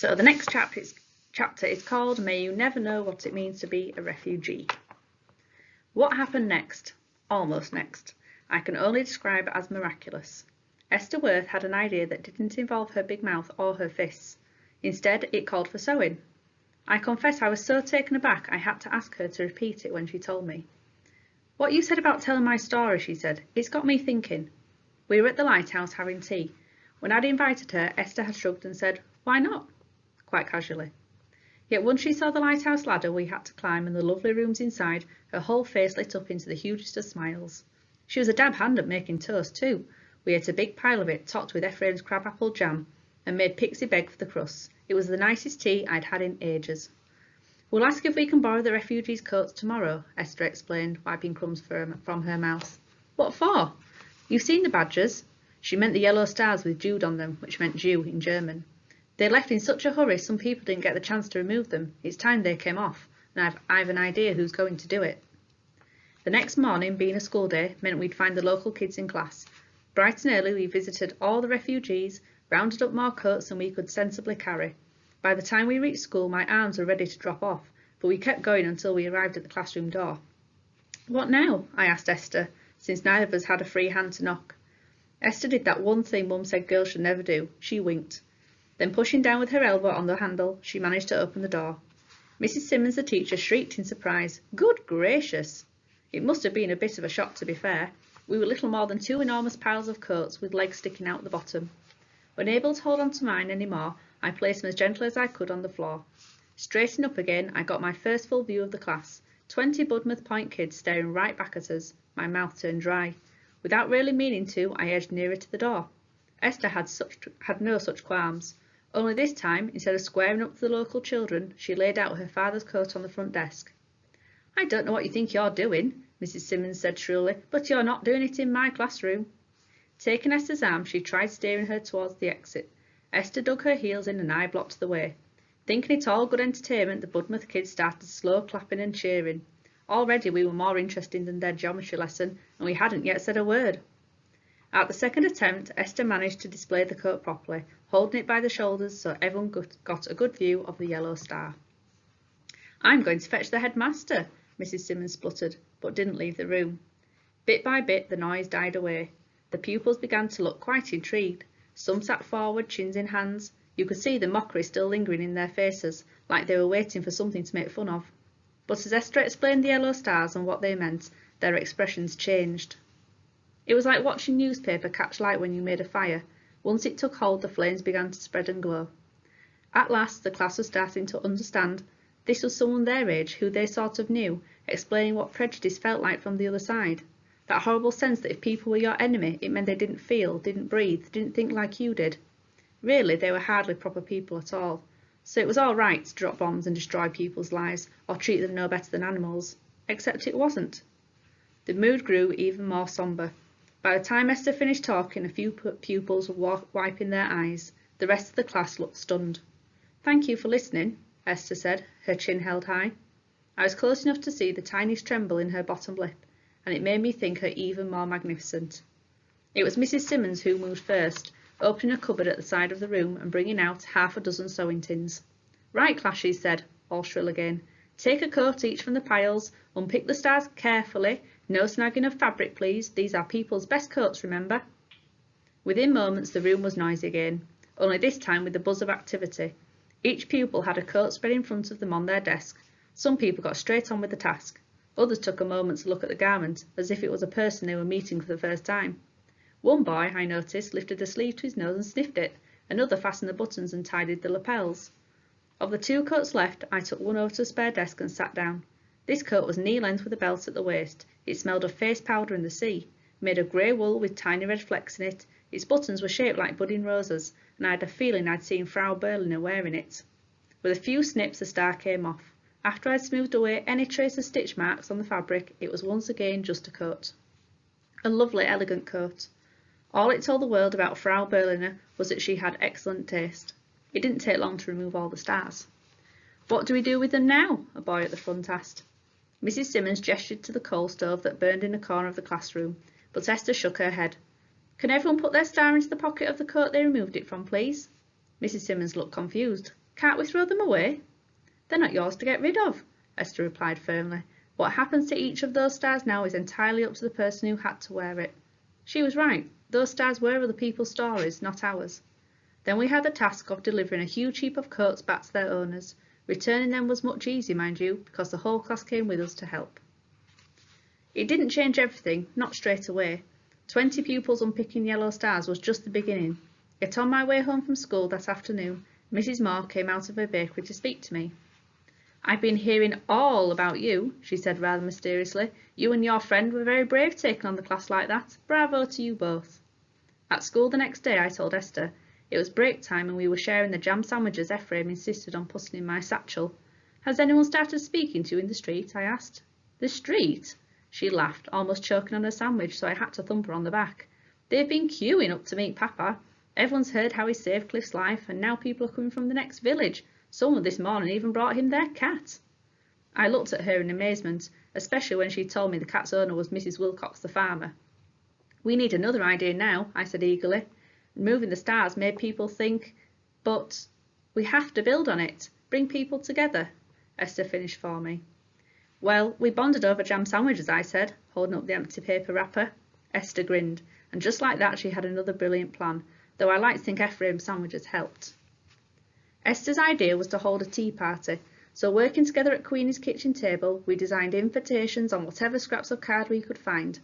So the next chapter is called May You Never Know What It Means to Be a Refugee. What happened next? Almost next. I can only describe it as miraculous. Esther Worth had an idea that didn't involve her big mouth or her fists. Instead, it called for sewing. I confess I was so taken aback I had to ask her to repeat it when she told me. What you said about telling my story, she said, it's got me thinking. We were at the lighthouse having tea. When I'd invited her, Esther had shrugged and said, why not? Quite casually. Yet once she saw the lighthouse ladder we had to climb and the lovely rooms inside, her whole face lit up into the hugest of smiles. She was a dab hand at making toast too. We ate a big pile of it, topped with Ephraim's crabapple jam, and made Pixie beg for the crusts. It was the nicest tea I'd had in ages. We'll ask if we can borrow the refugees' coats tomorrow, Esther explained, wiping crumbs from her mouth. What for? You've seen the badges? She meant the yellow stars with Jude on them, which meant Jew in German. They left in such a hurry some people didn't get the chance to remove them. It's time they came off, and I've an idea who's going to do it. The next morning, being a school day, meant we'd find the local kids in class. Bright and early we visited all the refugees, rounded up more coats than we could sensibly carry. By the time we reached school my arms were ready to drop off, but we kept going until we arrived at the classroom door. What now? I asked Esther, since neither of us had a free hand to knock. Esther did that one thing Mum said girls should never do. She winked. Then pushing down with her elbow on the handle, she managed to open the door. Mrs. Simmons, the teacher, shrieked in surprise. Good gracious! It must have been a bit of a shock, to be fair. We were little more than two enormous piles of coats with legs sticking out the bottom. Unable to hold on to mine any more, I placed them as gently as I could on the floor. Straightened up again, I got my first full view of the class. 20 Budmouth Point kids staring right back at us. My mouth turned dry. Without really meaning to, I edged nearer to the door. Esther had no such qualms. Only this time, instead of squaring up to the local children, she laid out her father's coat on the front desk. I don't know what you think you're doing, Mrs. Simmons said shrilly, but you're not doing it in my classroom. Taking Esther's arm, she tried steering her towards the exit. Esther dug her heels in and I blocked the way. Thinking it all good entertainment, the Budmouth kids started slow clapping and cheering. Already we were more interested than their geometry lesson, and we hadn't yet said a word. At the second attempt, Esther managed to display the coat properly, holding it by the shoulders so everyone got a good view of the yellow star. I'm going to fetch the headmaster, Mrs. Simmons spluttered, but didn't leave the room. Bit by bit the noise died away. The pupils began to look quite intrigued. Some sat forward, chins in hands. You could see the mockery still lingering in their faces, like they were waiting for something to make fun of. But as Esther explained the yellow stars and what they meant, their expressions changed. It was like watching newspaper catch light when you made a fire. Once it took hold, the flames began to spread and glow. At last, the class was starting to understand. This was someone their age, who they sort of knew, explaining what prejudice felt like from the other side. That horrible sense that if people were your enemy, it meant they didn't feel, didn't breathe, didn't think like you did. Really, they were hardly proper people at all. So it was all right to drop bombs and destroy people's lives, or treat them no better than animals. Except it wasn't. The mood grew even more sombre. By the time Esther finished talking, a few pupils were wiping their eyes. The rest of the class looked stunned. Thank you for listening, Esther said, her chin held high. I was close enough to see the tiniest tremble in her bottom lip, and it made me think her even more magnificent. It was Mrs. Simmons who moved first, opening a cupboard at the side of the room and bringing out half a dozen sewing tins. Right, class, she said, all shrill again. Take a coat each from the piles, unpick the stars carefully. No snagging of fabric, please. These are people's best coats, remember. Within moments the room was noisy again, only this time with the buzz of activity. Each pupil had a coat spread in front of them on their desk. Some people got straight on with the task. Others took a moment to look at the garment, as if it was a person they were meeting for the first time. One boy, I noticed, lifted the sleeve to his nose and sniffed it. Another fastened the buttons and tidied the lapels. Of the two coats left, I took one over to a spare desk and sat down. This coat was knee-length with a belt at the waist. It smelled of face powder in the sea, made of grey wool with tiny red flecks in it. Its buttons were shaped like budding roses, and I had a feeling I'd seen Frau Berliner wearing it. With a few snips, the star came off. After I'd smoothed away any trace of stitch marks on the fabric, it was once again just a coat. A lovely, elegant coat. All it told the world about Frau Berliner was that she had excellent taste. It didn't take long to remove all the stars. What do we do with them now? A boy at the front asked. Mrs. Simmons gestured to the coal stove that burned in a corner of the classroom, but Esther shook her head. Can everyone put their star into the pocket of the coat they removed it from, please? Mrs. Simmons looked confused. Can't we throw them away? They're not yours to get rid of, Esther replied firmly. What happens to each of those stars now is entirely up to the person who had to wear it. She was right. Those stars were other people's stories, not ours. Then we had the task of delivering a huge heap of coats back to their owners. Returning them was much easier, mind you, because the whole class came with us to help. It didn't change everything, not straight away. 20 pupils unpicking yellow stars was just the beginning. Yet on my way home from school that afternoon, Mrs. Moore came out of her bakery to speak to me. I've been hearing all about you, she said rather mysteriously. You and your friend were very brave taking on the class like that. Bravo to you both. At school the next day I told Esther. It was break time and we were sharing the jam sandwiches Ephraim insisted on putting in my satchel. Has anyone started speaking to you in the street? I asked. The street? She laughed, almost choking on her sandwich, so I had to thump her on the back. They've been queuing up to meet Papa. Everyone's heard how he saved Cliff's life, and now people are coming from the next village. Someone this morning even brought him their cat. I looked at her in amazement, especially when she told me the cat's owner was Mrs. Wilcox the farmer. We need another idea now, I said eagerly. Removing the stars made people think, but we have to build on it, bring people together, Esther finished for me. Well, we bonded over jam sandwiches, I said, holding up the empty paper wrapper. Esther grinned, and just like that she had another brilliant plan, though I like to think Ephraim's sandwiches helped. Esther's idea was to hold a tea party, so working together at Queenie's kitchen table, we designed invitations on whatever scraps of card we could find.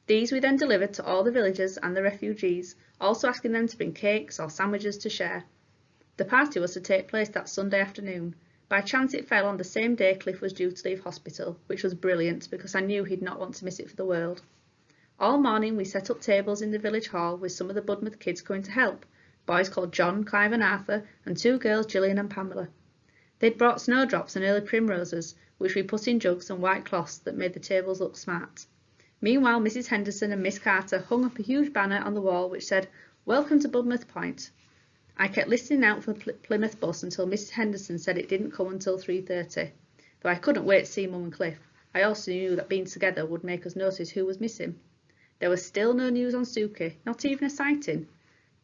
These we then delivered to all the villagers and the refugees, also asking them to bring cakes or sandwiches to share. The party was to take place that Sunday afternoon. By chance it fell on the same day Cliff was due to leave hospital, which was brilliant because I knew he'd not want to miss it for the world. All morning we set up tables in the village hall with some of the Budmouth kids coming to help, boys called John, Clive and Arthur, and 2 girls, Gillian and Pamela. They'd brought snowdrops and early primroses, which we put in jugs and white cloths that made the tables look smart. Meanwhile, Mrs. Henderson and Miss Carter hung up a huge banner on the wall which said, "Welcome to Budmouth Point." I kept listening out for the Plymouth bus until Mrs. Henderson said it didn't come until 3:30. Though I couldn't wait to see Mum and Cliff, I also knew that being together would make us notice who was missing. There was still no news on Suki, not even a sighting.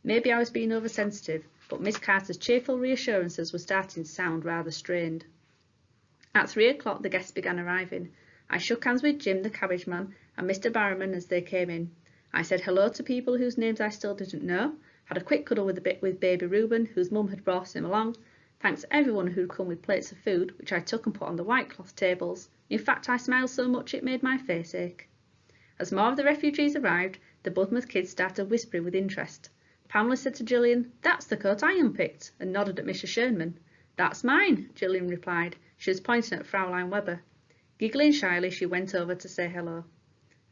Maybe I was being oversensitive, but Miss Carter's cheerful reassurances were starting to sound rather strained. At 3 o'clock the guests began arriving. I shook hands with Jim, the cabbage man, and Mr. Barrowman as they came in. I said hello to people whose names I still didn't know, had a quick cuddle with baby Reuben, whose mum had brought him along, thanks everyone who'd come with plates of food, which I took and put on the white cloth tables. In fact, I smiled so much it made my face ache. As more of the refugees arrived, the Budmouth kids started whispering with interest. Pamela said to Gillian, "That's the coat I unpicked," and nodded at Mrs. Schönman. "That's mine," Gillian replied. She was pointing at Fraulein Weber. Giggling shyly, she went over to say hello.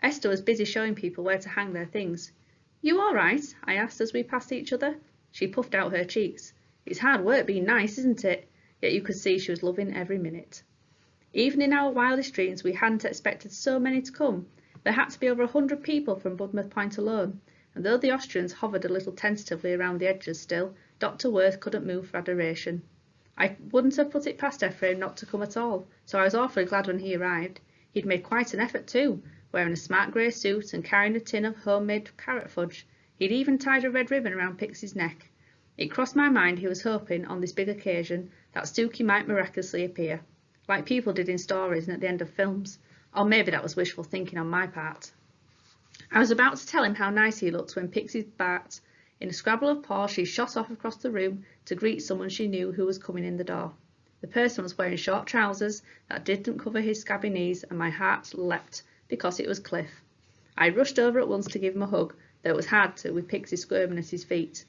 Esther was busy showing people where to hang their things. "You all right?" I asked as we passed each other. She puffed out her cheeks. "It's hard work being nice, isn't it?" Yet you could see she was loving every minute. Even in our wildest dreams we hadn't expected so many to come. There had to be over 100 people from Budmouth Point alone, and though the Austrians hovered a little tentatively around the edges still, Dr. Worth couldn't move for adoration. I wouldn't have put it past Ephraim not to come at all, so I was awfully glad when he arrived. He'd made quite an effort too, wearing a smart grey suit and carrying a tin of homemade carrot fudge. He'd even tied a red ribbon around Pixie's neck. It crossed my mind he was hoping, on this big occasion, that Suki might miraculously appear, like people did in stories and at the end of films. Or maybe that was wishful thinking on my part. I was about to tell him how nice he looked when Pixie barked. In a scrabble of paws, she shot off across the room to greet someone she knew who was coming in the door. The person was wearing short trousers that didn't cover his scabby knees, and my heart leapt because it was Cliff. I rushed over at once to give him a hug, though it was hard to, with Pixie squirming at his feet.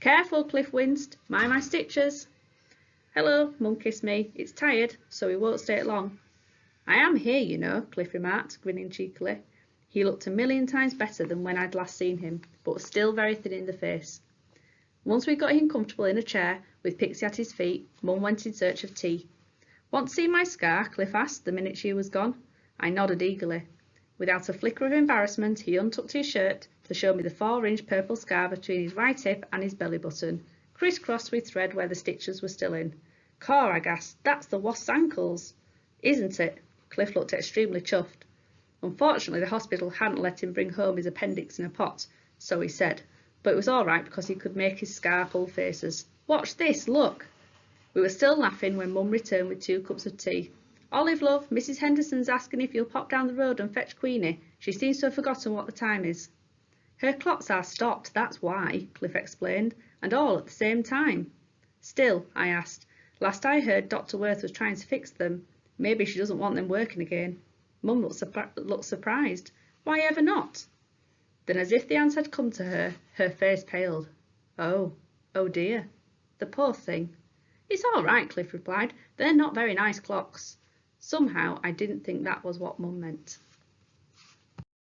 "Careful," Cliff winced. "Mind my stitches." "Hello," Mum kissed me. "It's tired, so we won't stay long." "I am here, you know," Cliff remarked, grinning cheekily. He looked a million times better than when I'd last seen him, but was still very thin in the face. Once we got him comfortable in a chair, with Pixie at his feet, Mum went in search of tea. "Want to see my scar?" Cliff asked the minute she was gone. I nodded eagerly. Without a flicker of embarrassment, he untucked his shirt to show me the 4-inch purple scar between his right hip and his belly button, criss-crossed with thread where the stitches were still in. "Caw," I gasped, "that's the wasp's ankles." "Isn't it?" Cliff looked extremely chuffed. Unfortunately, the hospital hadn't let him bring home his appendix in a pot, so he said, but it was all right because he could make his scar pull faces. "Watch this, look." We were still laughing when Mum returned with 2 cups of tea. Olive, love, Mrs. Henderson's asking if you'll pop down the road and fetch Queenie. She seems to have forgotten what the time is. Her clocks are stopped, that's why, Cliff explained, and all at the same time. Still, I asked, last I heard Dr. Worth was trying to fix them. Maybe she doesn't want them working again. Mum looked surprised. Why ever not? Then, as if the answer had come to her, her face paled. Oh dear. The poor thing. It's all right, Cliff replied. They're not very nice clocks. Somehow I didn't think that was what Mum meant.